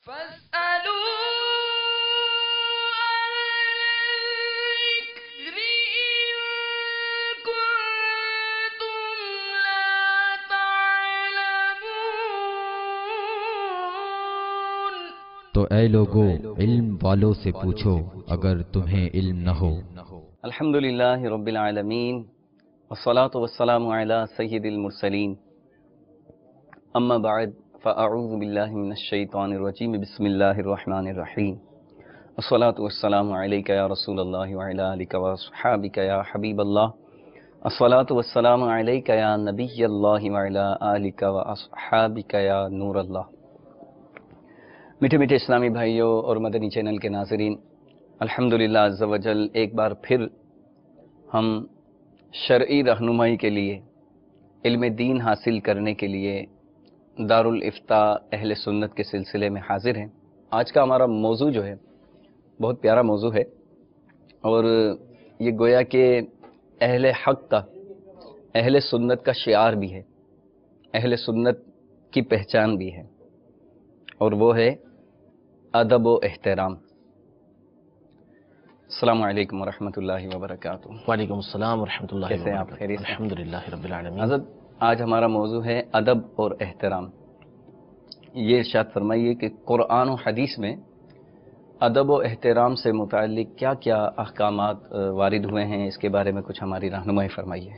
فاسألوا الذكر إن كنتم لا تعلمون۔ تو اے لوگو علم والوں سے پوچھو اگر تمہیں علم نہ ہو۔ الحمدللہ رب العالمین والصلاة والسلام علی سید المرسلین، اما بعد فاعوذ باللہ من الشیطان الرجیم، بسم اللہ الرحمن الرحیم، الصلاة والسلام علیک یا رسول اللہ وعلی آلک واصحابک یا حبیب اللہ، الصلاة والسلام علیک یا نبی اللہ وعلی آلک واصحابک یا نور اللہ۔ میٹھے میٹھے اسلامی بھائیوں اور مدنی چینل کے ناظرین، الحمدللہ عز و جل ایک بار پھر ہم شرعی رہنمائی کے لیے، علم دین حاصل کرنے کے لیے دارالافتاء اہل سنت کے سلسلے میں حاضر ہیں۔ آج کا ہمارا موضوع جو ہے بہت پیارا موضوع ہے، اور یہ گویا کہ اہل حق کا، اہل سنت کا شعار بھی ہے، اہل سنت کی پہچان بھی ہے، اور وہ ہے ادب و احترام۔ السلام علیکم ورحمۃ اللہ وبرکاتہ۔ وعلیکم السلام ورحمۃ اللہ کیسے ہیں آپ؟ وبرکاتہ۔ خیریت سے؟ الحمدللہ رب العالمین۔ حضرت آج ہمارا موضوع ہے ادب اور احترام۔ یہ ارشاد فرمائیے کہ قرآن و حدیث میں ادب و احترام سے متعلق کیا کیا احکامات وارد ہوئے ہیں، اس کے بارے میں کچھ ہماری رہنمائی فرمائیے۔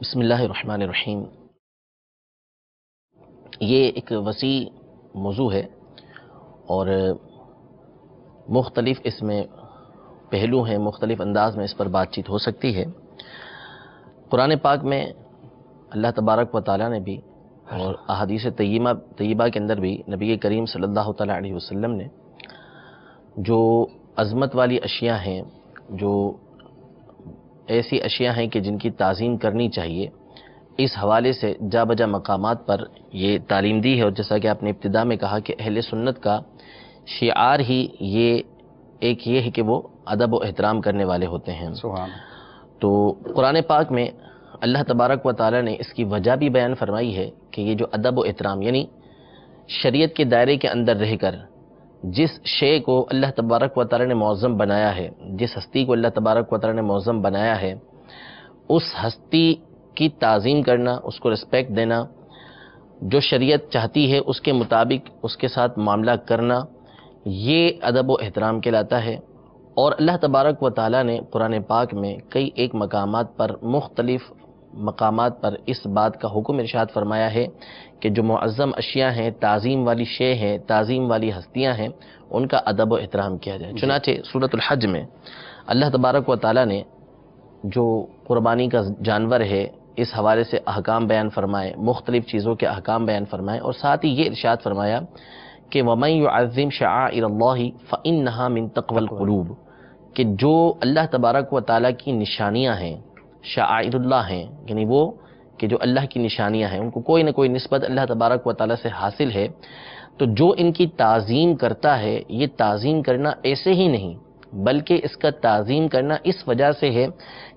بسم اللہ الرحمن الرحیم۔ یہ ایک وسیع موضوع ہے اور مختلف اس میں پہلو ہیں، مختلف انداز میں اس پر بات چیت ہو سکتی ہے۔ قرآن پاک میں اللہ تبارک و تعالیٰ نے بھی اور احادیث طیبہ کے اندر بھی نبی کریم صلی اللہ تعالیٰ علیہ وسلم نے جو عظمت والی اشیاء ہیں، جو ایسی اشیاء ہیں کہ جن کی تعظیم کرنی چاہیے، اس حوالے سے جا بجا مقامات پر یہ تعلیم دی ہے۔ اور جیسا کہ آپ نے ابتدا میں کہا کہ اہل سنت کا شعار ہی یہ ہے کہ وہ ادب و احترام کرنے والے ہوتے ہیں۔ سبحان۔ تو قرآن پاک میں اللہ تبارک و تعالیٰ نے اس کی وجہ بھی بیان فرمائی ہے کہ یہ جو ادب و احترام، یعنی شریعت کے دائرے کے اندر رہ کر جس شے کو اللہ تبارک و تعالیٰ نے معظم بنایا ہے، جس ہستی کو اللہ تبارک و تعالیٰ نے معظم بنایا ہے، اس ہستی کی تعظیم کرنا، اس کو رسپیکٹ دینا، جو شریعت چاہتی ہے اس کے مطابق اس کے ساتھ معاملہ کرنا، یہ ادب و احترام کہلاتا ہے۔ اور اللہ تبارک و تعالیٰ نے قرآن پاک میں کئی ایک مقامات پر، مختلف مقامات پر اس بات کا حکم ارشاد فرمایا ہے کہ جو معظم اشیاء ہیں، تعظیم والی شے ہیں، تعظیم والی ہستیاں ہیں، ان کا ادب و احترام کیا جائے۔ چنانچہ سورۃ الحج میں اللہ تبارک و تعالیٰ نے جو قربانی کا جانور ہے اس حوالے سے احکام بیان فرمائے، مختلف چیزوں کے احکام بیان فرمائے، اور ساتھ ہی یہ ارشاد فرمایا کہ وَمَن يُعَظِّمْ شَعَائِرَ اللَّهِ فَإِنَّهَا مِن تَقْوَى الْقُلُوبِ، کہ جو اللہ تبارک و تعالیٰ کی نشانیاں ہیں، شعائر اللہ ہیں، یعنی وہ کہ جو اللہ کی نشانیاں ہیں، ان کو کوئی نہ کوئی نسبت اللہ تبارک و تعالیٰ سے حاصل ہے، تو جو ان کی تعظیم کرتا ہے، یہ تعظیم کرنا ایسے ہی نہیں بلکہ اس کا تعظیم کرنا اس وجہ سے ہے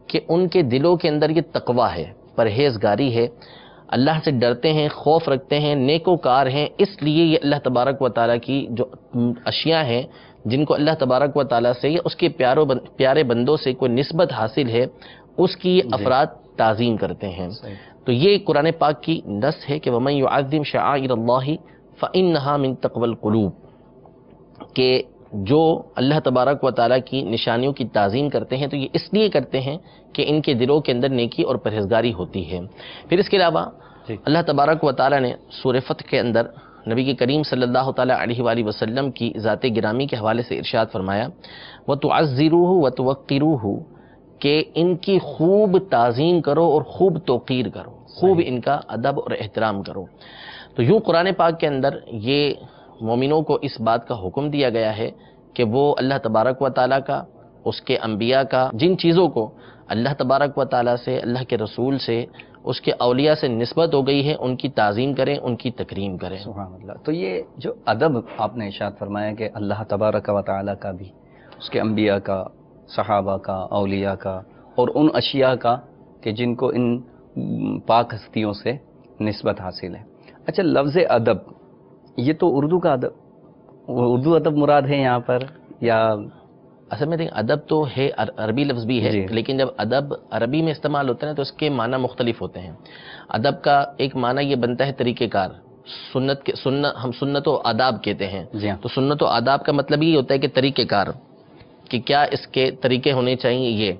کہ ان کے دلوں کے اندر یہ تقویٰ ہے، پرہیزگاری ہے، اللہ سے ڈرتے ہیں، خوف رکھتے ہیں، نیکوکار ہیں، اس لیے یہ اللہ تبارک و تعالیٰ کی جو اشیاء ہیں جن کو اللہ تبارک و تعالیٰ سے یا اس کے پیارے بندوں سے کوئی نسبت حاصل ہے، اس کی افراد تعظیم کرتے ہیں۔ تو یہ قرآن پاک کی نص ہے کہ وَمَن يُعَظِّمْ شَعَائِرَ اللَّهِ فَإِنَّهَا مِن تَقْوَى الْقُلُوبِ، کہ جو اللہ تبارک و تعالیٰ کی نشانیوں کی تعظیم کرتے ہیں تو یہ اس لیے کرتے ہیں کہ ان کے دلوں کے اندر نیکی اور پرہیزگاری ہوتی ہے۔ پھر اس کے علاوہ اللہ تبارک و تعالیٰ نے سورہ فتح کے اندر نبی کریم صلی اللہ تعالیٰ علیہ وآلہ وسلم کی ذات گرامی کے حوالے سے ارشاد فرمایا وَتُعَزِّرُوهُ وَتُوَقِّرُوهُ، کہ ان کی خوب تعظیم کرو اور خوب توقیر کرو، خوب ان کا ادب اور احترام کرو۔ تو یوں قرآن پاک کے اندر یہ مومنوں کو اس بات کا حکم دیا گیا ہے کہ وہ اللہ تبارک و تعالیٰ کا، اس کے انبیاء کا، جن چیزوں کو اللہ تبارک و تعالیٰ سے، اللہ کے رسول سے، اس کے اولیاء سے نسبت ہو گئی ہے، ان کی تعظیم کریں، ان کی تکریم کریں۔ سبحان اللہ۔ تو یہ جو ادب آپ نے ارشاد فرمایا کہ اللہ تبارک و تعالیٰ کا بھی، اس کے انبیاء کا، صحابہ کا، اولیاء کا، اور ان اشیاء کا کہ جن کو ان پاک ہستیوں سے نسبت حاصل ہے۔ اچھا، لفظ ادب یہ تو اردو کا ادب وہ اردو ادب مراد ہے یہاں پر یا اصل میں دیکھیں ادب تو ہے، عربی لفظ بھی ہے، جی۔ لیکن جب ادب عربی میں استعمال ہوتا ہے تو اس کے معنی مختلف ہوتے ہیں۔ ادب کا ایک معنی یہ بنتا ہے طریقہ کار، ہم سنت و آداب کہتے ہیں، جی ہاں، تو سنت و آداب کا مطلب یہ ہوتا ہے کہ طریقہ کار، کہ کیا اس کے طریقے ہونے چاہیے یہ۔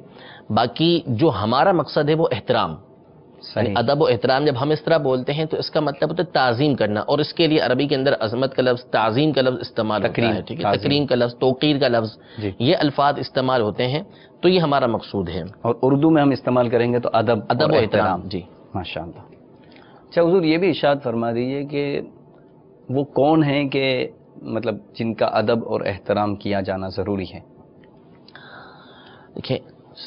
باقی جو ہمارا مقصد ہے وہ احترام، یعنی صحیح، ادب و احترام جب ہم اس طرح بولتے ہیں تو اس کا مطلب ہوتا ہے تعظیم کرنا، اور اس کے لیے عربی کے اندر عظمت کا لفظ، تعظیم کا لفظ استعمال ہوتا تکریم، ہے، ٹھیک ہے، تعظیم۔ تکریم کا لفظ، توقیر کا لفظ، جی۔ یہ الفاظ استعمال ہوتے ہیں، تو یہ ہمارا مقصود ہے، اور اردو میں ہم استعمال کریں گے تو ادب ادب اور و احترام۔ جی، ماشاء اللہ۔ اچھا حضور، یہ بھی ارشاد فرما دیجیے کہ وہ کون ہیں کہ مطلب جن کا ادب اور احترام کیا جانا ضروری ہے؟ دیکھیں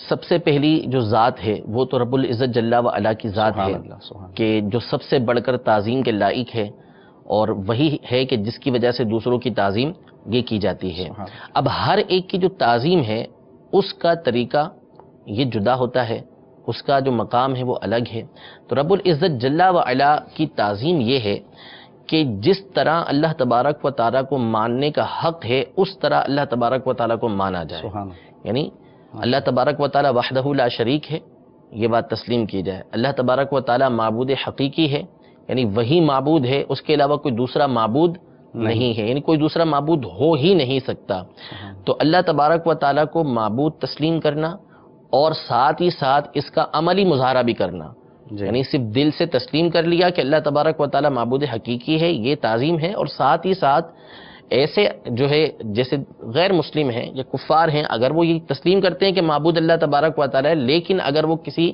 سب سے پہلی جو ذات ہے وہ تو رب العزت جل و علا کی ذات سبحان ہے، اللہ، سبحان اللہ۔ کہ جو سب سے بڑھ کر تعظیم کے لائق ہے، اور وہی ہے کہ جس کی وجہ سے دوسروں کی تعظیم یہ کی جاتی ہے۔ سبحان اللہ۔ اب ہر ایک کی جو تعظیم ہے اس کا طریقہ یہ جدا ہوتا ہے، اس کا جو مقام ہے وہ الگ ہے۔ تو رب العزت جل و علا کی تعظیم یہ ہے کہ جس طرح اللہ تبارک و تعالیٰ کو ماننے کا حق ہے اس طرح اللہ تبارک و تعالیٰ کو مانا جائے، سبحان اللہ۔ یعنی اللہ تبارک و تعالیٰ وحدہ لا شریک ہے، یہ بات تسلیم کی جائے۔ اللہ تبارک و تعالیٰ معبود حقیقی ہے، یعنی وہی معبود ہے، اس کے علاوہ کوئی دوسرا معبود نہیں ہے، یعنی کوئی دوسرا معبود ہو ہی نہیں سکتا۔ تو اللہ تبارک و تعالیٰ کو معبود تسلیم کرنا اور ساتھ ہی ساتھ اس کا عملی مظاہرہ بھی کرنا، جی۔ یعنی صرف دل سے تسلیم کر لیا کہ اللہ تبارک و تعالیٰ معبود حقیقی ہے، یہ تعظیم ہے، اور ساتھ ہی ساتھ ایسے جو ہے جیسے غیر مسلم ہیں یا کفار ہیں، اگر وہ یہ تسلیم کرتے ہیں کہ معبود اللہ تبارک و تعالیٰ ہے، لیکن اگر وہ کسی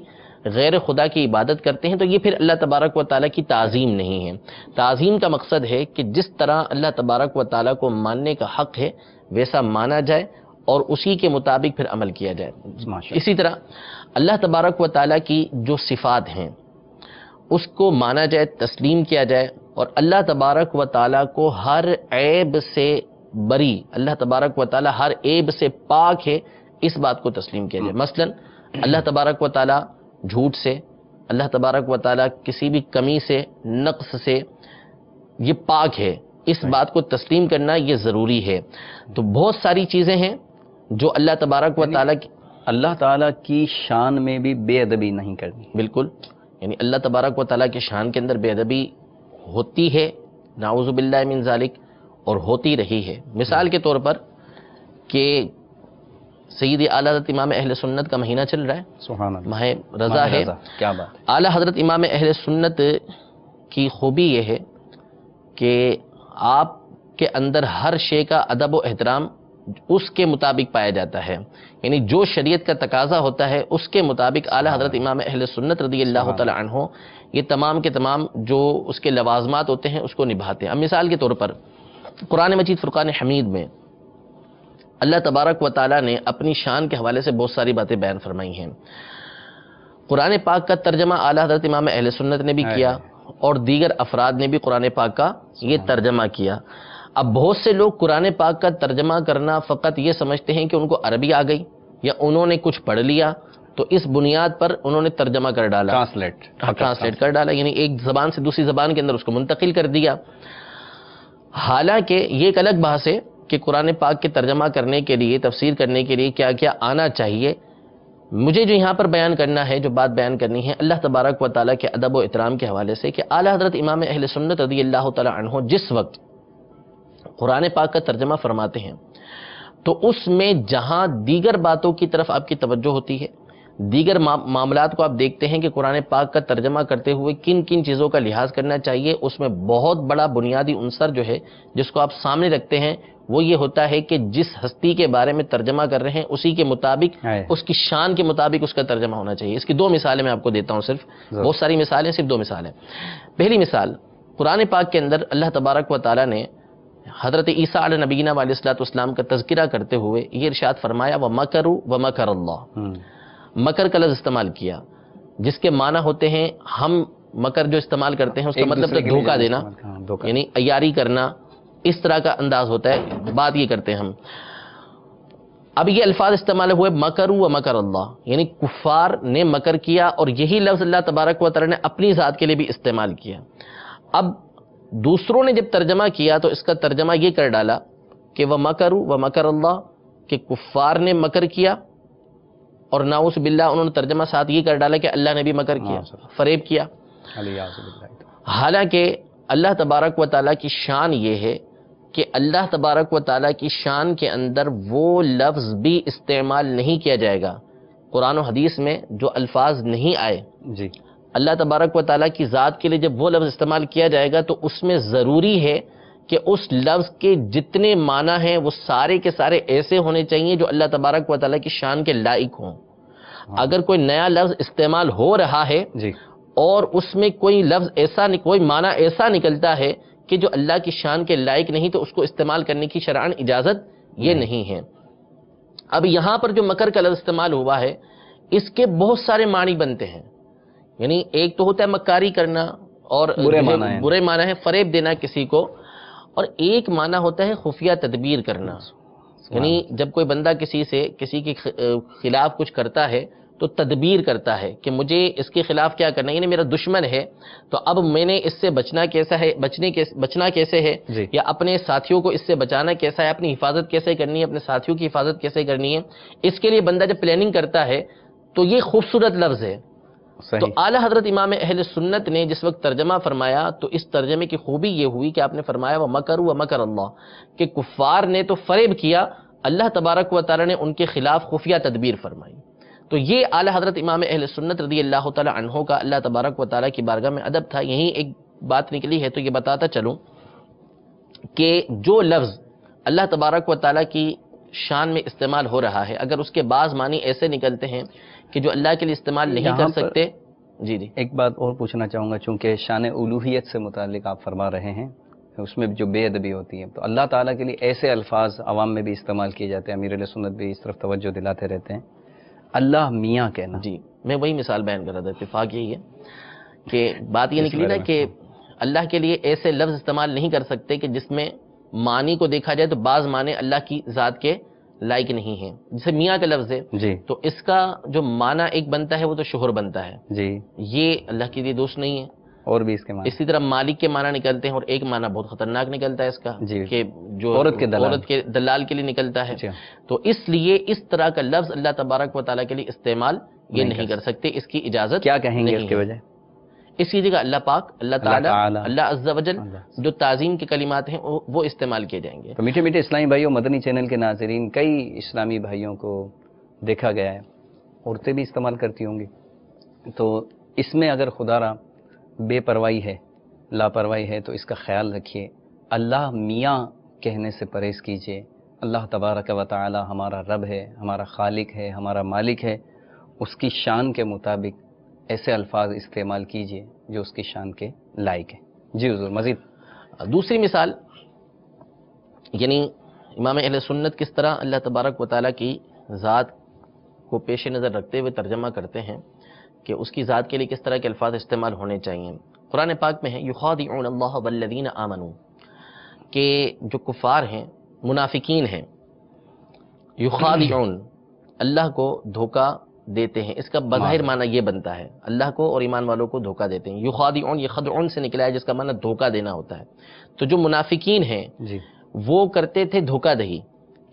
غیر خدا کی عبادت کرتے ہیں تو یہ پھر اللہ تبارک و تعالیٰ کی تعظیم نہیں ہے۔ تعظیم کا مقصد ہے کہ جس طرح اللہ تبارک و تعالیٰ کو ماننے کا حق ہے ویسا مانا جائے اور اسی کے مطابق پھر عمل کیا جائے۔ ماشاء اسی طرح اللہ تبارک و تعالیٰ کی جو صفات ہیں اس کو مانا جائے، تسلیم کیا جائے، اور اللہ تبارک و تعالیٰ کو ہر عیب سے بری، اللہ تبارک و تعالیٰ ہر عیب سے پاک ہے، اس بات کو تسلیم کیا جائے۔ مثلا اللہ تبارک و تعالیٰ جھوٹ سے، اللہ تبارک و تعالیٰ کسی بھی کمی سے، نقص سے یہ پاک ہے، اس بات کو تسلیم کرنا یہ ضروری ہے۔ تو بہت ساری چیزیں ہیں جو اللہ تبارک و تعالیٰ کی، اللہ تعالیٰ کی شان میں بھی بے ادبی نہیں کرنی۔ بالکل، یعنی اللہ تبارک و تعالیٰ کی شان کے اندر بے ادبی ہوتی ہے، نعوذ باللہ من ذالک، اور ہوتی رہی ہے۔ مثال کے طور پر کہ سید اعلیٰ حضرت امام اہل سنت کا مہینہ چل رہا ہے، سبحان اللہ، ماہ رضا ہے۔ کیا بات۔ اعلیٰ حضرت امام اہل سنت کی خوبی یہ ہے کہ آپ کے اندر ہر شے کا ادب و احترام اس کے مطابق پایا جاتا ہے، یعنی جو شریعت کا تقاضا ہوتا ہے اس کے مطابق اعلیٰ حضرت امام اہل سنت رضی اللہ تعالی عنہ یہ تمام کے تمام جو اس کے لوازمات ہوتے ہیں اس کو نبھاتے ہیں۔ اب مثال کے طور پر قرآن مجید فرقان حمید میں اللہ تبارک و تعالیٰ نے اپنی شان کے حوالے سے بہت ساری باتیں بیان فرمائی ہیں۔ قرآن پاک کا ترجمہ اعلیٰ حضرت امام اہل سنت نے بھی کیا اور دیگر افراد نے بھی قرآن پاک کا یہ ترجمہ کیا۔ اب بہت سے لوگ قرآن پاک کا ترجمہ کرنا فقط یہ سمجھتے ہیں کہ ان کو عربی آ گئی یا انہوں نے کچھ پڑھ لیا تو اس بنیاد پر انہوں نے ترجمہ کر ڈالا، ٹرانسلیٹ کر ڈالا، یعنی ایک زبان سے دوسری زبان کے اندر اس کو منتقل کر دیا۔ حالانکہ یہ ایک الگ بحث ہے کہ قرآن پاک کے ترجمہ کرنے کے لیے، تفسیر کرنے کے لیے کیا کیا آنا چاہیے۔ مجھے جو یہاں پر بیان کرنا ہے، جو بات بیان کرنی ہے اللہ تبارک و تعالیٰ کے ادب و احترام کے حوالے سے، کہ اعلیٰ حضرت امام اہل سنت رضی اللہ تعالی عنہ جس وقت قرآن پاک کا ترجمہ فرماتے ہیں تو اس میں جہاں دیگر باتوں کی طرف آپ کی توجہ ہوتی ہے، دیگر معاملات کو آپ دیکھتے ہیں کہ قرآن پاک کا ترجمہ کرتے ہوئے کن کن چیزوں کا لحاظ کرنا چاہیے، اس میں بہت بڑا بنیادی عنصر جو ہے جس کو آپ سامنے رکھتے ہیں وہ یہ ہوتا ہے کہ جس ہستی کے بارے میں ترجمہ کر رہے ہیں اسی کے مطابق، اس کی شان کے مطابق اس کا ترجمہ ہونا چاہیے۔ اس کی دو مثالیں میں آپ کو دیتا ہوں، صرف بہت ساری مثالیں، صرف دو مثالیں۔ پہلی مثال، قرآن پاک کے اندر اللہ تبارک و تعالیٰ نے حضرت عیسیٰ علیہ نبینا علیہ الصلوۃ والسلام کا تذکرہ کرتے ہوئے یہ ارشاد فرمایا وَمَكَرُوا وَمَكَرَ اللَّهُ، مکر کا لفظ استعمال کیا جس کے معنی ہوتے ہیں، ہم مکر جو استعمال کرتے ہیں اس کا مطلب ہے دھوکہ دینا، یعنی عیاری کرنا، اس طرح کا انداز ہوتا ہے، بات یہ کرتے ہیں ہم۔ اب یہ الفاظ استعمال ہوئے مکروا ومکر اللہ، یعنی کفار نے مکر کیا، اور یہی لفظ اللہ تبارک و تعالی نے اپنی ذات کے لیے بھی استعمال کیا۔ اب دوسروں نے جب ترجمہ کیا تو اس کا ترجمہ یہ کر ڈالا کہ وہ مکروا و مکر اللہ، کہ کفار نے مکر کیا، اور ناؤذ باللہ انہوں نے ترجمہ ساتھ یہ کر ڈالا کہ اللہ نے بھی مکر کیا، فریب کیا۔ حالانکہ اللہ تبارک و تعالیٰ کی شان یہ ہے کہ اللہ تبارک و تعالیٰ کی شان کے اندر وہ لفظ بھی استعمال نہیں کیا جائے گا قرآن و حدیث میں جو الفاظ نہیں آئے۔ جی اللہ تبارک و تعالیٰ کی ذات کے لیے جب وہ لفظ استعمال کیا جائے گا تو اس میں ضروری ہے کہ اس لفظ کے جتنے معنی ہیں وہ سارے کے سارے ایسے ہونے چاہیے جو اللہ تبارک و تعالیٰ کی شان کے لائق ہوں۔ اگر کوئی نیا لفظ استعمال ہو رہا ہے جی اور اس میں کوئی لفظ ایسا کوئی معنی ایسا نکلتا ہے کہ جو اللہ کی شان کے لائق نہیں، تو اس کو استعمال کرنے کی شرعاً اجازت یہ نہیں ہے۔ اب یہاں پر جو مکر کا لفظ استعمال ہوا ہے اس کے بہت سارے معنی بنتے ہیں، یعنی ایک تو ہوتا ہے مکاری کرنا اور برے معنی ہے فریب دینا کسی کو، اور ایک معنی ہوتا ہے خفیہ تدبیر کرنا، یعنی جب کوئی بندہ کسی کے خلاف کچھ کرتا ہے تو تدبیر کرتا ہے کہ مجھے اس کے خلاف کیا کرنا ہے، یعنی میرا دشمن ہے تو اب میں نے اس سے بچنا کیسے ہے جی یا اپنے ساتھیوں کو اس سے بچانا کیسا ہے، اپنی حفاظت کیسے کرنی ہے، اپنے ساتھیوں کی حفاظت کیسے کرنی ہے، اس کے لیے بندہ جب پلاننگ کرتا ہے تو یہ خوبصورت لفظ ہے۔ تو اعلیٰ حضرت امام اہل سنت نے جس وقت ترجمہ فرمایا تو اس ترجمے کی خوبی یہ ہوئی کہ آپ نے فرمایا وَمَكَرُوا وَمَكَرَ اللَّهُ، کہ کفار نے تو فریب کیا، اللہ تبارک و تعالی نے ان کے خلاف خفیہ تدبیر فرمائی۔ تو یہ اعلیٰ حضرت امام اہل سنت رضی اللہ تعالی عنہ کا اللہ تبارک و تعالی کی بارگاہ میں ادب تھا۔ یہیں ایک بات نکلی ہے تو یہ بتاتا چلوں کہ جو لفظ اللہ تبارک و تعالی کی شان میں استعمال ہو رہا ہے اگر اس کے بعض معنی ایسے نکلتے ہیں کہ جو اللہ کے لیے استعمال نہیں کر سکتے۔ جی ایک بات اور پوچھنا چاہوں گا، چونکہ شان الوہیت سے متعلق آپ فرما رہے ہیں، اس میں جو بے ادبی ہوتی ہے تو اللہ تعالیٰ کے لیے ایسے الفاظ عوام میں بھی استعمال کیے جاتے ہیں، امیر علیہ سنت بھی اس طرف توجہ دلاتے رہتے ہیں، اللہ میاں کہنا۔ جی میں وہی مثال بیان کر رہا تھا، اتفاق یہی ہے کہ بات یہ نکلی نا کہ اللہ کے لیے ایسے لفظ استعمال نہیں کر سکتے کہ جس میں معنی کو دیکھا جائے تو بعض معنی اللہ کی ذات کے لائق نہیں ہیں، جیسے میاں کا لفظ ہے جی تو اس کا جو معنی ایک بنتا ہے وہ تو شوہر بنتا ہے، جی یہ اللہ کے لیے دوست نہیں ہے۔ اور بھی اس کے معنی اسی طرح مالک کے معنی نکلتے ہیں، اور ایک معنی بہت خطرناک نکلتا ہے اس کا جی کہ جو عورت کے دلال کے لیے نکلتا ہے۔ جی تو اس لیے اس طرح کا لفظ اللہ تبارک و تعالیٰ کے لیے استعمال یہ نہیں کر سکتے، اس کی اجازت کیا کہیں گے نہیں اس کی ہے۔ وجہ؟ اس کی جگہ اللہ پاک، اللہ تعالیٰ، اللہ عز و جل جو تعظیم کے کلمات ہیں وہ استعمال کیے جائیں گے۔ تو میٹھے میٹھے اسلامی بھائیوں، مدنی چینل کے ناظرین، کئی اسلامی بھائیوں کو دیکھا گیا ہے عورتیں بھی استعمال کرتی ہوں گی، تو اس میں اگر خدا را بے پرواہی ہے، لاپرواہی ہے تو اس کا خیال رکھیے، اللہ میاں کہنے سے پرہیز کیجیے۔ اللہ تبارک و تعالی ہمارا رب ہے، ہمارا خالق ہے، ہمارا مالک ہے، اس کی شان کے مطابق ایسے الفاظ استعمال کیجیے جو اس کی شان کے لائق ہیں۔ جی حضور مزید دوسری مثال، یعنی امام اہل سنت کس طرح اللہ تبارک و تعالیٰ کی ذات کو پیش نظر رکھتے ہوئے ترجمہ کرتے ہیں کہ اس کی ذات کے لیے کس طرح کے الفاظ استعمال ہونے چاہیے۔ قرآن پاک میں ہے یخادعون اللہ والذین آمنوا، کہ جو کفار ہیں، منافقین ہیں، یخادعون اللہ کو دھوکہ دیتے ہیں۔ اس کا بظاہر معنی یہ بنتا ہے اللہ کو اور ایمان والوں کو دھوکہ دیتے ہیں۔ یخادعون یہ خدعون سے نکلا ہے جس کا معنی دھوکہ دینا ہوتا ہے۔ تو جو منافقین ہیں جی وہ کرتے تھے دھوکہ دہی۔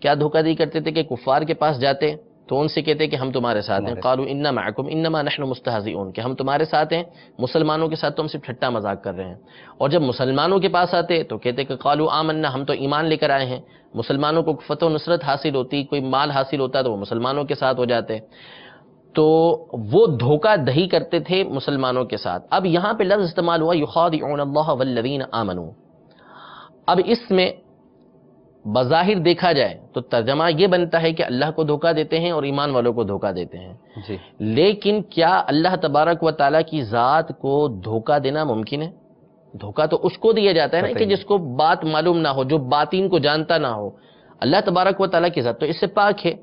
کیا دھوکہ دہی کرتے تھے کہ کفار کے پاس جاتے تو ان سے کہتے کہ ہم تمہارے ساتھ ہیں، قالوا انا معکم انما نحن مستہزئون، کہ ہم تمہارے ساتھ ہیں، مسلمانوں کے ساتھ تو ہم صرف ٹھٹا مذاق کر رہے ہیں۔ اور جب مسلمانوں کے پاس آتے تو کہتے کہ قالوا آمنا، ہم تو ایمان لے کر آئے ہیں۔ مسلمانوں کو فتح و نصرت حاصل ہوتی، کوئی مال حاصل ہوتا تو وہ مسلمانوں کے ساتھ ہو جاتے، تو وہ دھوکہ دہی کرتے تھے مسلمانوں کے ساتھ۔ اب یہاں پہ لفظ استعمال ہوا یخادعون اللہ والذین آمنوا۔ اب اس میں بظاہر دیکھا جائے تو ترجمہ یہ بنتا ہے کہ اللہ کو دھوکہ دیتے ہیں اور ایمان والوں کو دھوکہ دیتے ہیں، جی لیکن کیا اللہ تبارک و تعالیٰ کی ذات کو دھوکہ دینا ممکن ہے؟ دھوکہ تو اس کو دیا جاتا ہے نا کہ جس کو بات معلوم نہ ہو، جو باطین کو جانتا نہ ہو۔ اللہ تبارک و تعالیٰ کی ذات تو اس سے پاک ہے۔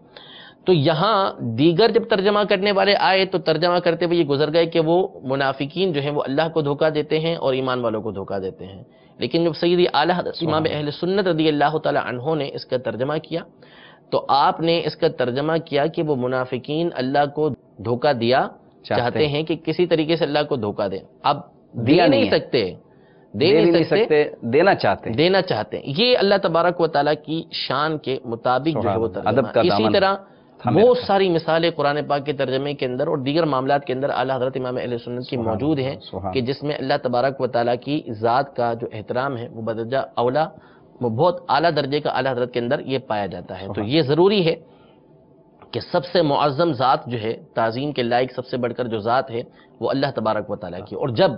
تو یہاں دیگر جب ترجمہ کرنے والے آئے تو ترجمہ کرتے ہوئے یہ گزر گئے کہ وہ منافقین جو ہیں وہ اللہ کو دھوکہ دیتے ہیں اور ایمان والوں کو دھوکہ دیتے ہیں، لیکن جب سیدی اعلیٰ حضرت امام اہل سنت رضی اللہ تعالی عنہ نے اس کا ترجمہ کیا تو آپ نے اس کا ترجمہ کیا کہ وہ منافقین اللہ کو دھوکہ دیا چاہتے ہیں کہ کسی طریقے سے اللہ کو دھوکہ دیں۔ اب دے نہیں سکتے، دے نہیں سکتے، دینا چاہتے ہیں، دینا چاہتے ہیں. یہ اللہ تبارک و تعالیٰ کی شان کے مطابق جو ہے وہ ترجمہ ادب کا ہے. اسی دامن طرح تھامے بہت رکھا. ساری مثالیں قرآن پاک کے ترجمے کے اندر اور دیگر معاملات کے اندر اعلیٰ حضرت امام اہل سنت کی موجود ہیں کہ جس میں اللہ تبارک و تعالیٰ کی ذات کا جو احترام ہے وہ بدرجہ اولا، وہ بہت اعلیٰ درجے کا اعلیٰ حضرت کے اندر یہ پایا جاتا ہے. تو یہ ضروری ہے کہ سب سے معظم ذات جو ہے، تعظیم کے لائق سب سے بڑھ کر جو ذات ہے وہ اللہ تبارک و تعالیٰ کی. اور جب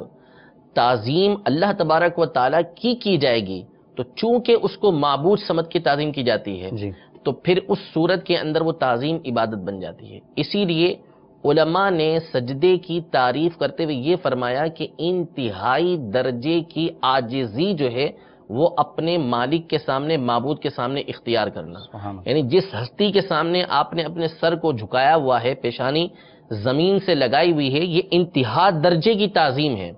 تعظیم اللہ تبارک و تعالیٰ کی جائے گی تو چونکہ اس کو معبود سمجھ کے تعظیم کی جاتی ہے جی تو پھر اس صورت کے اندر وہ تعظیم عبادت بن جاتی ہے. اسی لیے علماء نے سجدے کی تعریف کرتے ہوئے یہ فرمایا کہ انتہائی درجے کی عاجزی جو ہے وہ اپنے مالک کے سامنے، معبود کے سامنے اختیار کرنا. سبحان اللہ. یعنی جس ہستی کے سامنے آپ نے اپنے سر کو جھکایا ہوا ہے، پیشانی زمین سے لگائی ہوئی ہے، یہ انتہا درجے کی تعظیم ہے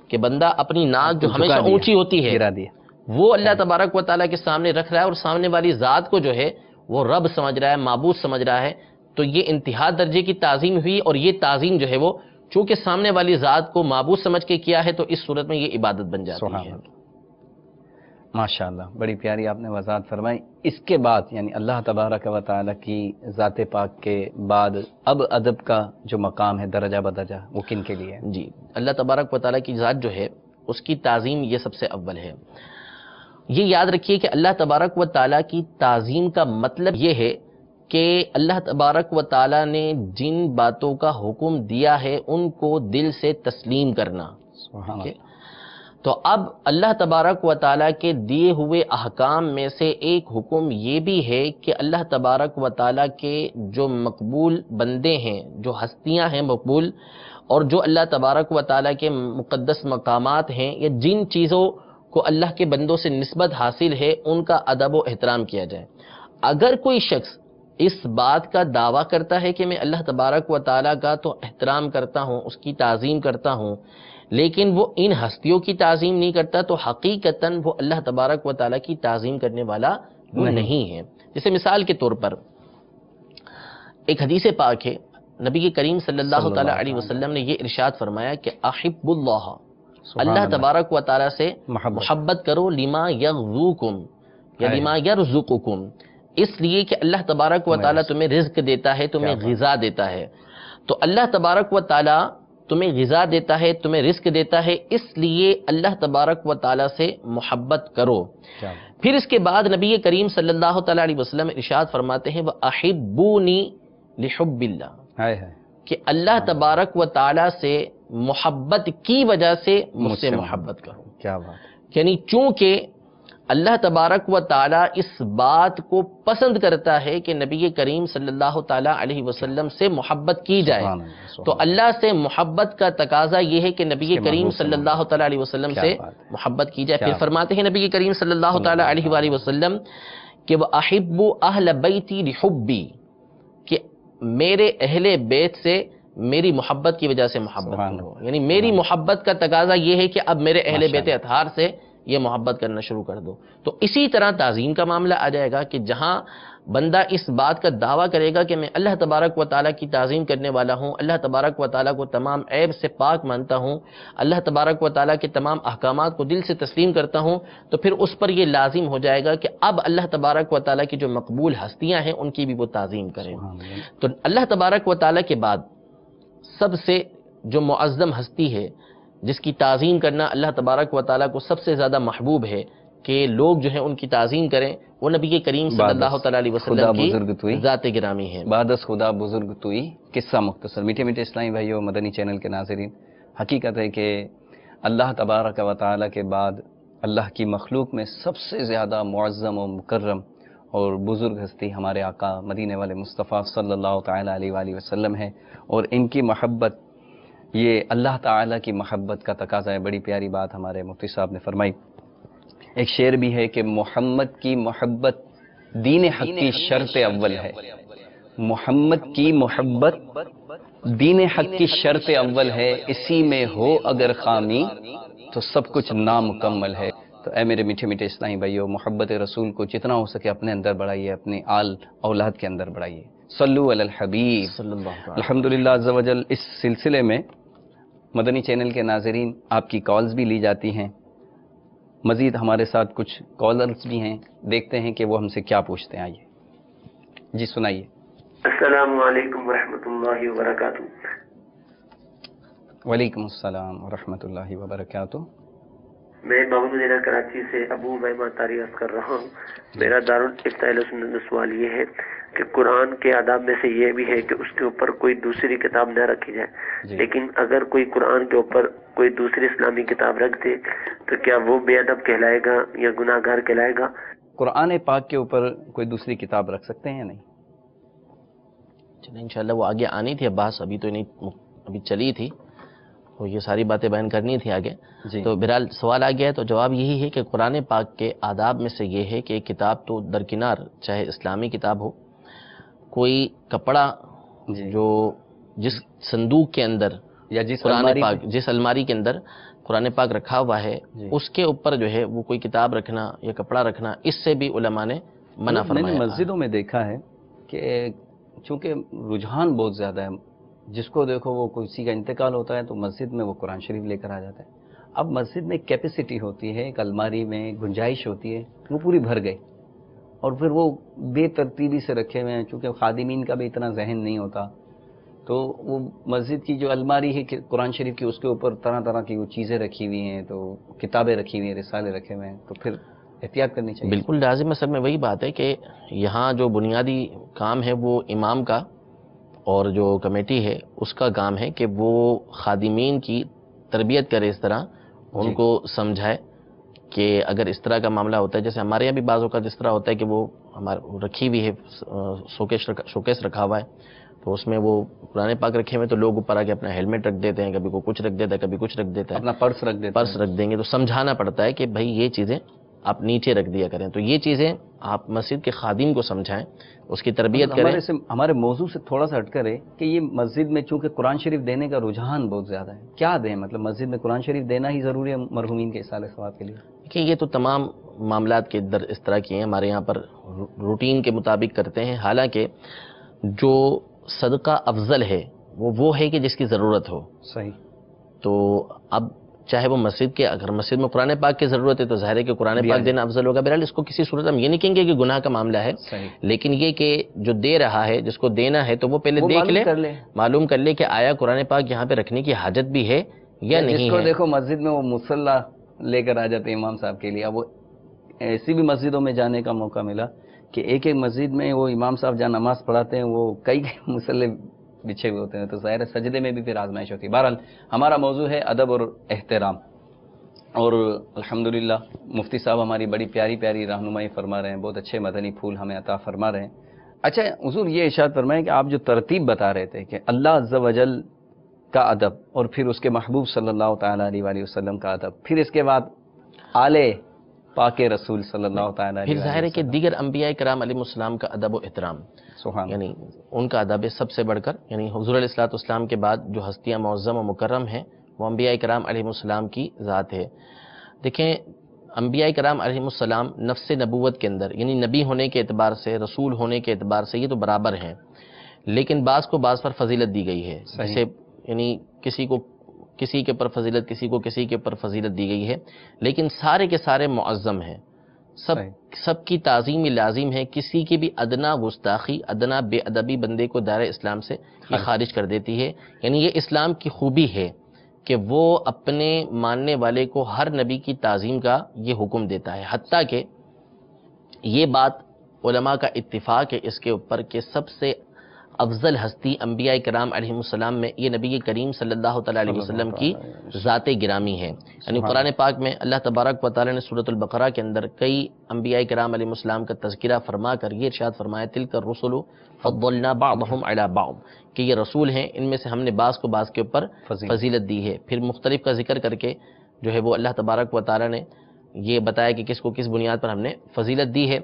کہ بندہ اپنی ناک جو ہمیشہ جھکا دیا، اونچی ہوتی ہے گرا دیا. وہ اللہ تبارک و تعالیٰ کے سامنے رکھ رہا ہے اور سامنے والی ذات کو جو ہے وہ رب سمجھ رہا ہے، معبود سمجھ رہا ہے. تو یہ انتہا درجے کی تعظیم ہوئی اور یہ تعظیم جو ہے وہ چونکہ سامنے والی ذات کو معبود سمجھ کے کیا ہے تو اس صورت میں یہ عبادت بن جاتی سبحان ہے. اللہ. ماشاءاللہ، بڑی پیاری آپ نے وضاحت فرمائی. اس کے بعد یعنی اللہ تبارک و تعالیٰ کی ذات پاک کے بعد اب ادب کا جو مقام ہے درجہ بدرجہ وہ کن کے لیے ہے؟ جی، اللہ تبارک و تعالیٰ کی ذات جو ہے اس کی تعظیم یہ سب سے اول ہے. یہ یاد رکھیے کہ اللہ تبارک و تعالیٰ کی تعظیم کا مطلب یہ ہے کہ اللہ تبارک و تعالیٰ نے جن باتوں کا حکم دیا ہے ان کو دل سے تسلیم کرنا. سبحان اللہ. تو اب اللہ تبارک و تعالیٰ کے دیے ہوئے احکام میں سے ایک حکم یہ بھی ہے کہ اللہ تبارک و تعالیٰ کے جو مقبول بندے ہیں، جو ہستیاں ہیں مقبول، اور جو اللہ تبارک و تعالیٰ کے مقدس مقامات ہیں یا جن چیزوں کو اللہ کے بندوں سے نسبت حاصل ہے ان کا ادب و احترام کیا جائے. اگر کوئی شخص اس بات کا دعویٰ کرتا ہے کہ میں اللہ تبارک و تعالیٰ کا تو احترام کرتا ہوں، اس کی تعظیم کرتا ہوں، لیکن وہ ان ہستیوں کی تعظیم نہیں کرتا تو حقیقتاً وہ اللہ تبارک و تعالیٰ کی تعظیم کرنے والا وہ نہیں ہے. جیسے مثال کے طور پر ایک حدیث پاک ہے، نبی کریم صلی اللہ تعالیٰ علیہ وسلم نے یہ ارشاد فرمایا کہ احب اللہ، اللہ تبارک و تعالیٰ سے محبت کرو، لما یغذوکم یا لما یرزقکم، اس لیے کہ اللہ تبارک و تعالیٰ تمہیں رزق دیتا ہے، تمہیں غذا دیتا ہے. تو اللہ تبارک و تعالیٰ تمہیں غذا دیتا ہے، تمہیں رزق دیتا ہے، اس لیے اللہ تبارک و تعالیٰ سے محبت کرو. پھر اس کے بعد نبی کریم صلی اللہ تعالیٰ علیہ وسلم ارشاد فرماتے ہیں وَأَحِبُّونِي لِحُبِّ اللَّهِ، کہ اللہ تبارک و تعالیٰ سے محبت کی وجہ سے مجھ سے محبت کرو. کیا بات. یعنی چونکہ اللہ تبارک و تعالیٰ اس بات کو پسند کرتا ہے کہ نبی کریم صلی اللہ تعالیٰ علیہ وسلم سے محبت کی جائے، تو اللہ سے محبت کا تقاضا یہ ہے کہ نبی کریم صلی اللہ تعالیٰ علیہ وسلم سے محبت کی جائے. پھر فرماتے ہیں نبی کریم صلی اللہ تعالیٰ علیہ وآلہ وسلم کہ وَأَحِبُّ أَهْلَ بَيْتِي لِحُبِّي، کہ میرے اہل بیت سے میری محبت کی وجہ سے محبت کرو. یعنی میری محبت کا تقاضا یہ ہے کہ اب میرے اہل بیت اطہار سے یہ محبت کرنا شروع کر دو. تو اسی طرح تعظیم کا معاملہ آ جائے گا کہ جہاں بندہ اس بات کا دعویٰ کرے گا کہ میں اللہ تبارک و تعالیٰ کی تعظیم کرنے والا ہوں، اللہ تبارک و تعالیٰ کو تمام عیب سے پاک مانتا ہوں، اللہ تبارک و تعالیٰ کے تمام احکامات کو دل سے تسلیم کرتا ہوں، تو پھر اس پر یہ لازم ہو جائے گا کہ اب اللہ تبارک و تعالیٰ کی جو مقبول ہستیاں ہیں ان کی بھی وہ تعظیم کریں. تو اللہ تبارک و تعالیٰ کے بعد سب سے جو معظم ہستی ہے جس کی تعظیم کرنا اللہ تبارک و تعالیٰ کو سب سے زیادہ محبوب ہے کہ لوگ جو ہیں ان کی تعظیم کریں، وہ نبی کریم صلی اللہ تعالیٰ علیہ وسلم کی ذات گرامی ہے. بعد از خدا بزرگ توئی. قصہ مختصر. میٹھے میٹھے اسلامی بھائیو، مدنی چینل کے ناظرین، حقیقت ہے کہ اللہ تبارک و تعالیٰ کے بعد اللہ کی مخلوق میں سب سے زیادہ معظم و مکرم اور بزرگ ہستی ہمارے آقا مدینے والے مصطفیٰ صلی اللہ تعالیٰ علیہ وآلہ وسلم ہے، اور ان کی محبت یہ اللہ تعالیٰ کی محبت کا تقاضا ہے. بڑی پیاری بات ہمارے مفتی صاحب نے فرمائی. ایک شعر بھی ہے کہ محمد کی محبت دین حق کی شرط اول ہے. محمد کی محبت دین حق کی شرط اول ہے، اسی میں ہو اگر خامی تو سب کچھ نامکمل ہے. تو اے میرے میٹھے میٹھے اسلامی بھائیو، محبت رسول کو جتنا ہو سکے اپنے اندر بڑھائیے، اپنے آل اولاد کے اندر بڑھائیے. صلو علی الحبیب صلی اللہ علیہ وسلم. الحمدللہ عز و جل. اس سلسلے میں مدنی چینل کے ناظرین آپ کی کالز بھی لی جاتی ہیں، مزید ہمارے ساتھ کچھ کالرز بھی ہیں، دیکھتے ہیں کہ وہ ہم سے کیا پوچھتے ہیں. آئیے جی سنائیے. السلام علیکم ورحمۃ اللہ وبرکاتہ. وعلیکم السلام ورحمۃ اللہ وبرکاتہ. میں محمد مدینہ کراچی سے ابو میمہ طاری عرض کر رہا ہوں. میرا دارالفتہ اہل سنت میں سوال یہ ہے کہ قرآن کے آداب میں سے یہ بھی ہے کہ اس کے اوپر کوئی دوسری کتاب نہ رکھی جائے، لیکن اگر کوئی قرآن کے اوپر کوئی دوسری اسلامی کتاب رکھ دے تو کیا وہ بے ادب کہلائے گا یا گناہ گار کہلائے گا؟ قرآن پاک کے اوپر کوئی دوسری کتاب رکھ سکتے ہیں یا نہیں؟ انشاءاللہ وہ آگے آنی تھی، عباس ابھی تو نہیں، ابھی چلی تھی، تو یہ ساری باتیں بیان کرنی تھی آگے. تو بہرحال سوال آ گیا ہے، تو جواب یہی ہے کہ قرآن پاک کے آداب میں سے یہ ہے کہ کتاب تو درکنار، چاہے اسلامی کتاب ہو، کوئی کپڑا جو جس صندوق کے اندر یا جس قرآن الماری پاک، جس الماری کے اندر قرآن پاک رکھا ہوا ہے، اس کے اوپر جو ہے وہ کوئی کتاب رکھنا یا کپڑا رکھنا، اس سے بھی علماء نے منع میں نے فرمایا. مسجدوں میں دیکھا ہے کہ چونکہ رجحان بہت زیادہ ہے، جس کو دیکھو وہ کسی کا انتقال ہوتا ہے تو مسجد میں وہ قرآن شریف لے کر آ جاتا ہے. اب مسجد میں کیپیسٹی ہوتی ہے، ایک الماری میں گنجائش ہوتی ہے، وہ پوری بھر گئی، اور پھر وہ بے ترتیبی سے رکھے ہوئے ہیں. چونکہ خادمین کا بھی اتنا ذہن نہیں ہوتا، تو وہ مسجد کی جو الماری ہے قرآن شریف کی، اس کے اوپر طرح طرح کی وہ چیزیں رکھی ہوئی ہیں، تو کتابیں رکھی ہوئی ہیں، رسالے رکھے ہوئے ہیں، تو پھر احتیاط کرنی چاہیے. بالکل لازم. اصل میں وہی بات ہے کہ یہاں جو بنیادی کام ہے وہ امام کا اور جو کمیٹی ہے اس کا کام ہے کہ وہ خادمین کی تربیت کرے، اس طرح ان کو سمجھائے کہ اگر اس طرح کا معاملہ ہوتا ہے، جیسے ہمارے یہاں بھی بعض اوقات اس طرح ہوتا ہے کہ وہ رکھی ہوئی ہے، شوکیس رکھا ہوا ہے، تو اس میں وہ قرآن پاک رکھے ہوئے، تو لوگ اوپر آ کے اپنا ہیلمٹ رکھ دیتے ہیں، کبھی کو کچھ رکھ دیتا ہے، کبھی کچھ رکھ دیتا ہے، اپنا پرس رکھ دیتے پرس رکھ دیں گے. تو سمجھانا پڑتا ہے کہ بھائی یہ چیزیں آپ نیچے رکھ دیا کریں. تو یہ چیزیں آپ مسجد کے خادم کو سمجھائیں، اس کی تربیت کریں. ہمارے موضوع سے تھوڑا سا ہٹ کرے کہ یہ مسجد میں چونکہ قرآن شریف دینے کا رجحان بہت زیادہ ہے، کیا دیں؟ مطلب مسجد میں قرآن شریف دینا ہی ضروری ہے مرحومین کے ایصال ثواب کے لیے؟ کہ یہ تو تمام معاملات کے در اس طرح کی ہیں، ہمارے یہاں پر روٹین کے مطابق کرتے ہیں. حالانکہ جو صدقہ افضل ہے وہ ہے کہ جس کی ضرورت ہو. صحیح. تو اب چاہے وہ مسجد کے، اگر مسجد میں قرآن پاک کی ضرورت ہے تو ظاہر ہے کہ قرآن پاک دینا افضل ہوگا. بہرحال اس کو کسی صورت ہم یہ نہیں کہیں گے کہ گناہ کا معاملہ ہے، لیکن یہ کہ جو دے رہا ہے، جس کو دینا ہے، تو وہ پہلے دیکھ لے، معلوم کر لے کہ آیا قرآن پاک یہاں پہ رکھنے کی حاجت بھی ہے یا نہیں ہے. جس کو دیکھو مسجد میں وہ مصلی لے کر آ جاتے ہیں امام صاحب کے لیے. اب وہ ایسی بھی مسجدوں میں جانے کا موقع ملا کہ ایک ایک مسجد میں وہ امام صاحب جہاں نماز پڑھاتے ہیں وہ کئی مصلی بچھے ہوئے ہوتے ہیں، تو ظاہر سجدے میں بھی پھر آزمائش ہوتی ہے. بہرحال ہمارا موضوع ہے ادب اور احترام، اور الحمدللہ مفتی صاحب ہماری بڑی پیاری پیاری رہنمائی فرما رہے ہیں، بہت اچھے مدنی پھول ہمیں عطا فرما رہے ہیں. اچھا حضور یہ ارشاد فرمائیں کہ آپ جو ترتیب بتا رہے تھے کہ اللہ عز و جل کا ادب، اور پھر اس کے محبوب صلی اللہ تعالیٰ علیہ وآلہ وسلم کا ادب، پھر اس کے بعد آل پاک رسول صلی اللہ تعالیٰ علیہ پھر ظاہر ہے کہ دیگر انبیاء کرام علیہ السلام کا ادب و احترام، یعنی ان کا ادب سب سے بڑھ کر، یعنی حضور علیہ الصلوۃ والسلام کے بعد جو ہستیاں معظم و مکرم ہیں وہ انبیاء کرام علیہ السلام کی ذات ہے. دیکھیں انبیاء کرام علیہ السلام نفس نبوت کے اندر، یعنی نبی ہونے کے اعتبار سے، رسول ہونے کے اعتبار سے یہ تو برابر ہیں، لیکن بعض کو بعض پر فضیلت دی گئی ہے. جیسے یعنی کسی کو کسی کے اوپر فضیلت، کسی کو کسی کے اوپر فضیلت دی گئی ہے، لیکن سارے کے سارے معظم ہیں، سب کی تعظیم لازم ہے. کسی کی بھی ادنا گستاخی، ادنا بے ادبی بندے کو دائرہ اسلام سے یہ خارج کر دیتی ہے. یعنی یہ اسلام کی خوبی ہے کہ وہ اپنے ماننے والے کو ہر نبی کی تعظیم کا یہ حکم دیتا ہے. حتیٰ کہ یہ بات علماء کا اتفاق ہے اس کے اوپر کہ سب سے افضل ہستی انبیاء کرام علیہ السلام میں یہ نبی کریم صلی اللہ تعالیٰ علیہ وسلم کی ذات گرامی ہے. یعنی قرآن پاک میں اللہ تبارک و تعالیٰ نے سورۃ البقرہ کے اندر کئی انبیاء کرام علیہ السلام کا تذکرہ فرما کر یہ ارشاد فرمایا تلک الرسل فضلنا بعضهم علی بعض، کہ یہ رسول ہیں، ان میں سے ہم نے بعض کو بعض کے اوپر فضیلت دی ہے. پھر مختلف کا ذکر کر کے جو ہے وہ اللہ تبارک و تعالیٰ نے یہ بتایا کہ کس کو کس بنیاد پر ہم نے فضیلت دی ہے.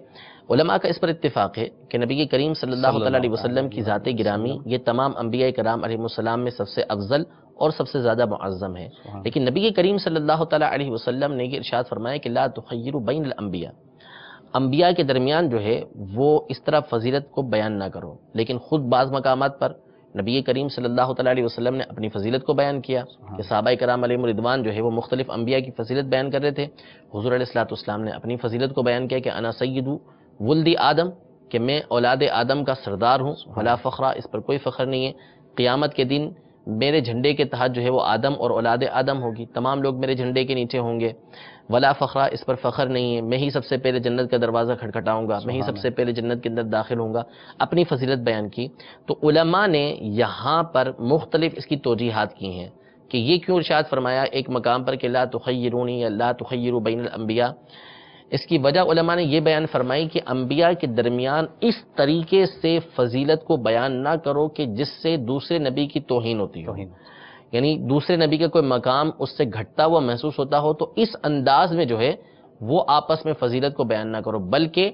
علماء کا اس پر اتفاق ہے کہ نبی کریم صلی اللہ تعالیٰ علیہ وسلم کی ذات گرامی یہ تمام انبیاء کرام علیہ السلام میں سب سے افضل اور سب سے زیادہ معظم ہے. لیکن نبی کریم صلی اللہ تعالیٰ علیہ وسلم نے یہ ارشاد فرمایا کہ لا تخیروا بین الانبیاء، انبیاء کے درمیان جو ہے وہ اس طرح فضیلت کو بیان نہ کرو، لیکن خود بعض مقامات پر نبی کریم صلی اللہ تعالیٰ علیہ وسلم نے اپنی فضیلت کو بیان کیا کہ صحابہ کرام علیہم رضوان جو ہے وہ مختلف انبیاء کی فضیلت بیان کر رہے تھے. حضور علیہ الصلوۃ والسلام نے اپنی فضیلت کو بیان کیا کہ انا سید ولد آدم، کہ میں اولاد آدم کا سردار ہوں. ولا فخرا، اس پر کوئی فخر نہیں ہے. قیامت کے دن میرے جھنڈے کے تحت جو ہے وہ آدم اور اولاد آدم ہوگی، تمام لوگ میرے جھنڈے کے نیچے ہوں گے. ولا فخرا، اس پر فخر نہیں ہے. میں ہی سب سے پہلے جنت کا دروازہ کھٹکھٹاؤں گا، میں ہی سب سے پہلے جنت کے اندر داخل ہوں گا. اپنی فضیلت بیان کی. تو علماء نے یہاں پر مختلف اس کی توجیحات کی ہیں کہ یہ کیوں ارشاد فرمایا ایک مقام پر کہ لا تخیرونی یا لا تخیروا بین الانبیاء. اس کی وجہ علماء نے یہ بیان فرمائی کہ انبیاء کے درمیان اس طریقے سے فضیلت کو بیان نہ کرو کہ جس سے دوسرے نبی کی توہین ہوتی ہو، یعنی دوسرے نبی کا کوئی مقام اس سے گھٹتا ہوا محسوس ہوتا ہو، تو اس انداز میں جو ہے وہ آپس میں فضیلت کو بیان نہ کرو، بلکہ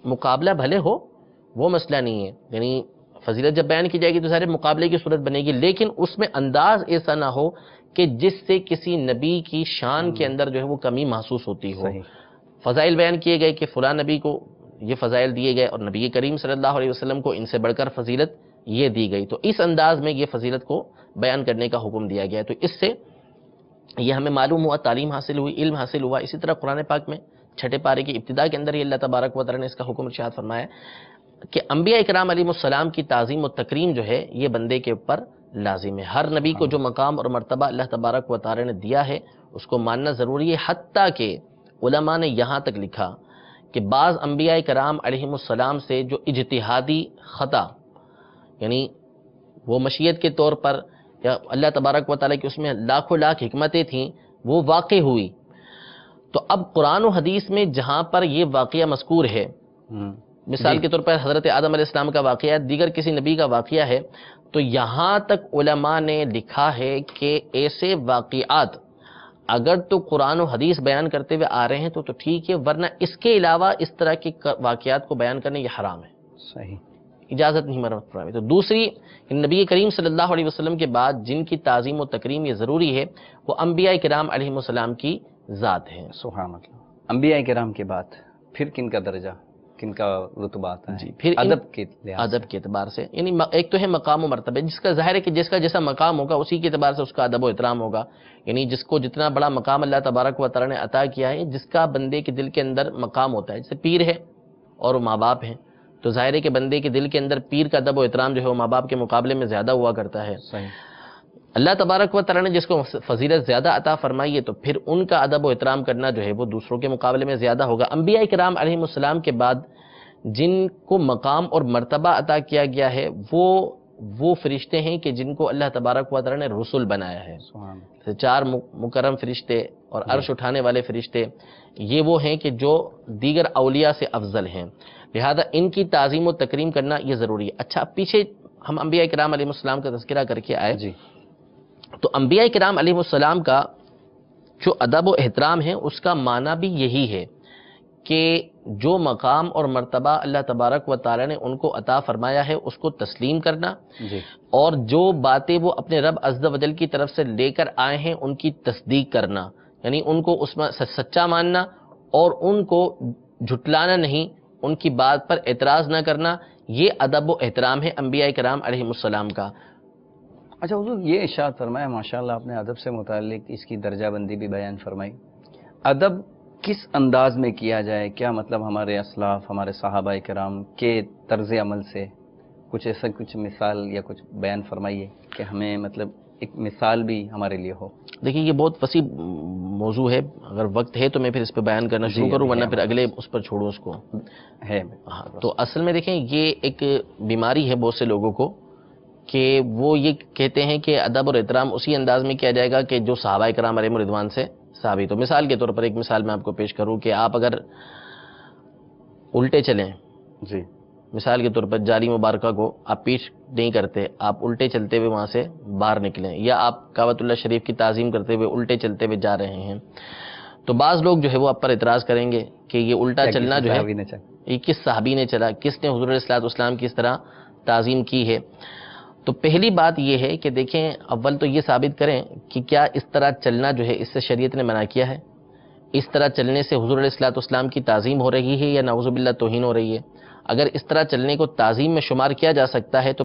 مقابلہ بھلے ہو، وہ مسئلہ نہیں ہے. یعنی فضیلت جب بیان کی جائے گی تو سارے مقابلے کی صورت بنے گی، لیکن اس میں انداز ایسا نہ ہو کہ جس سے کسی نبی کی شان کے اندر جو ہے وہ کمی محسوس ہوتی ہو. فضائل بیان کیے گئے کہ فلاں نبی کو یہ فضائل دیے گئے اور نبی کریم صلی اللہ علیہ وسلم کو ان سے بڑھ کر فضیلت یہ دی گئی، تو اس انداز میں یہ فضیلت کو بیان کرنے کا حکم دیا گیا. تو اس سے یہ ہمیں معلوم ہوا، تعلیم حاصل ہوئی، علم حاصل ہوا. اسی طرح قرآن پاک میں چھٹے پارے کی ابتدا کے اندر ہی اللہ تبارک و تعالیٰ نے اس کا حکم ارشاد فرمایا کہ انبیاء اکرام علیہ السلام کی تعظیم و تکریم جو ہے یہ بندے کے اوپر لازم ہے. ہر نبی کو جو مقام اور مرتبہ اللہ تبارک و تعالی نے دیا ہے اس کو ماننا ضروری ہے. حتیٰ کہ علماء نے یہاں تک لکھا کہ بعض انبیاء کرام علیہم السلام سے جو اجتہادی خطا، یعنی وہ مشیت کے طور پر یا اللہ تبارک و تعالی کی اس میں لاکھوں لاکھ حکمتیں تھیں، وہ واقع ہوئی. تو اب قرآن و حدیث میں جہاں پر یہ واقعہ مذکور ہے، مثال کے طور پر حضرت آدم علیہ السلام کا واقعہ ہے، دیگر کسی نبی کا واقعہ ہے، تو یہاں تک علماء نے لکھا ہے کہ ایسے واقعات اگر تو قرآن و حدیث بیان کرتے ہوئے آ رہے ہیں تو ٹھیک ہے، ورنہ اس کے علاوہ اس طرح کے واقعات کو بیان کرنے یہ حرام ہے، صحیح اجازت نہیں مرمت فرمائی. تو دوسری، نبی کریم صلی اللہ علیہ وسلم کے بعد جن کی تعظیم و تکریم یہ ضروری ہے وہ انبیاء کرام علیہ السلام کی ذات ہے. سبحان اللہ. انبیاء کرام کے بعد پھر کن کا درجہ، کن کا رتبہ آتا ہے؟ جی، پھر ادب کے لحاظ ادب کے اعتبار سے، یعنی ایک تو ہے مقام و مرتبہ، جس کا ظاہر ہے کہ جس کا جیسا مقام ہوگا اسی کے اعتبار سے اس کا ادب و احترام ہوگا. یعنی جس کو جتنا بڑا مقام اللہ تبارک و تعالی نے عطا کیا ہے، جس کا بندے کے دل کے اندر مقام ہوتا ہے، جیسے پیر ہے اور وہ ماں باپ ہیں، تو ظاہر ہے کہ بندے کے دل کے اندر پیر کا ادب و احترام جو ہے وہ ماں باپ کے مقابلے میں زیادہ ہوا کرتا ہے. صحیح. اللہ تبارک و تعالی نے جس کو فضیلت زیادہ عطا فرمائی ہے تو پھر ان کا ادب و احترام کرنا جو ہے وہ دوسروں کے مقابلے میں زیادہ ہوگا. انبیاء کرام علیہ السلام کے بعد جن کو مقام اور مرتبہ عطا کیا گیا ہے وہ فرشتے ہیں کہ جن کو اللہ تبارک و تعالی نے رسول بنایا ہے. سبحان اللہ. چار مکرم فرشتے اور عرش اٹھانے والے فرشتے، یہ وہ ہیں کہ جو دیگر اولیاء سے افضل ہیں، لہذا ان کی تعظیم و تکریم کرنا یہ ضروری ہے. اچھا، پیچھے ہم انبیاء کرام علیہ السلام کا تذکرہ کر کے آئے جی. تو انبیاء کرام علیہ السلام کا جو ادب و احترام ہے اس کا معنی بھی یہی ہے کہ جو مقام اور مرتبہ اللہ تبارک و تعالی نے ان کو عطا فرمایا ہے اس کو تسلیم کرنا، جی. اور جو باتیں وہ اپنے رب عز و جل کی طرف سے لے کر آئے ہیں ان کی تصدیق کرنا، یعنی ان کو اس میں سچا ماننا اور ان کو جھٹلانا نہیں، ان کی بات پر اعتراض نہ کرنا، یہ ادب و احترام ہے انبیاء کرام علیہ السلام کا. اچھا حضور، یہ ارشاد فرمایا ماشاءاللہ آپ نے ادب سے متعلق اس کی درجہ بندی بھی بیان فرمائی. ادب کس انداز میں کیا جائے؟ کیا مطلب ہمارے اسلاف، ہمارے صحابہ کرام کے طرز عمل سے کچھ ایسا کچھ مثال یا کچھ بیان فرمائیے کہ ہمیں مطلب ایک مثال بھی ہمارے لیے ہو. دیکھیے یہ بہت وسیع موضوع ہے، اگر وقت ہے تو میں پھر اس پہ بیان کرنا شروع کروں، ورنہ پھر اگلے اس پر چھوڑوں اس کو. ہے تو اصل میں دیکھیں یہ ایک بیماری ہے بہت سے لوگوں کو کہ وہ یہ کہتے ہیں کہ ادب اور احترام اسی انداز میں کیا جائے گا کہ جو صحابہ کرام علیہم رضوان سے ثابت ہو. مثال کے طور پر ایک مثال میں آپ کو پیش کروں کہ آپ اگر الٹے چلیں، جی، مثال کے طور پر جالی مبارکہ کو آپ پیش نہیں کرتے، آپ الٹے چلتے ہوئے وہاں سے باہر نکلیں، یا آپ کعبۃ اللہ شریف کی تعظیم کرتے ہوئے الٹے چلتے ہوئے جا رہے ہیں، تو بعض لوگ جو ہے وہ آپ پر اعتراض کریں گے کہ یہ الٹا چلنا جو ہے یہ کس صحابی نے چلا، کس نے حضور علیہ الصلوۃ والسلام کی اس طرح تعظیم کی ہے. تو پہلی بات یہ ہے کہ دیکھیں، اول تو یہ ثابت کریں کہ کیا اس طرح چلنا جو ہے اس سے شریعت نے منع کیا ہے، اس طرح چلنے سے حضور علیہ الصلوۃ والسلام کی تعظیم ہو رہی ہے یا نعوذ باللہ توہین ہو رہی ہے. اگر اس طرح چلنے کو تعظیم میں شمار کیا جا سکتا ہے تو